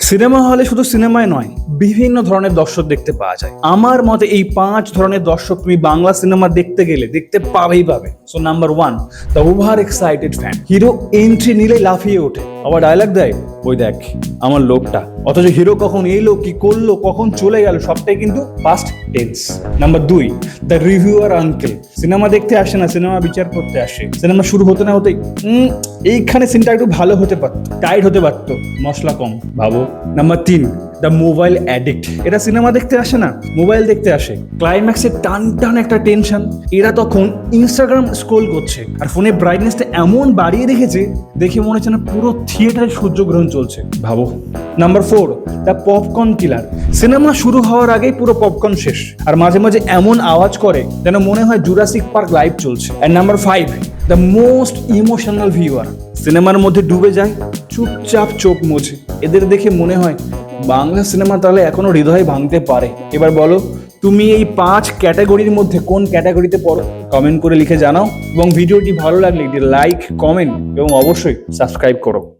Cinema হলে শুধু সিনেমায় নয়, বিভিন্ন ধরনের দর্শক দেখতে পাওয়া যায়। আমার মতে এই 5 ধরনের দর্শক তুমি বাংলা সিনেমা দেখতে গেলে দেখতে পাবে। So number 1, the over excited fan. Hero entry নিলেই লাফিয়ে ওঠে, আবার ডায়লগ দেয়, ওই দেখ আমার লোকটা। অথচ হিরো কখন এলো, কি করলো, কখন চলে গেল, সবটাই কিন্তু past tense. Number 2, the reviewer uncle. Cinema দেখতে আসে না, সিনেমা বিচার করতে আসে। সিনেমা শুরু হতে না হতেই এইখানে সিনটা একটু ভালো হতে পারতো, টাইট হতে পারতো, মশলা কম, ভাবো। Number 3, the mobile addict. এরা সিনেমা দেখতে আসে না, মোবাইল দেখতে আসে। ক্লাইম্যাক্সে টান একটা টেনশন, এরা তখন ইনস্টাগ্রাম স্ক্রোল করছে আর ফোনে ব্রাইটনেসটা এমন বাড়িয়ে রেখেছে, দেখে মনে হচ্ছে না পুরো থিয়েটারে সূর্যগ্রহণ চলছে, ভাবো। Number 4, the popcorn killer. Cinema শুরু হওয়ার আগেই পুরো পপকর্ন শেষ, আর মাঝে মাঝে এমন আওয়াজ করে যেন মনে হয় জুরাসিক পার্ক লাইভ চলছে। আর number 5, the most emotional viewer. সিনেমার মধ্যে ডুবে যায়, চুপচাপ চোখ মোছে। এদের দেখে মনে হয় বাংলা সিনেমা তাহলে এখনো হৃদয় ভাঙতে পারে। এবার বলো, তুমি এই 5 ক্যাটাগরির মধ্যে কোন ক্যাটাগরিতে পড়ো? কমেন্ট করে লিখে জানাও, এবং ভিডিওটি ভালো লাগলে একটি লাইক, কমেন্ট এবং অবশ্যই সাবস্ক্রাইব করো।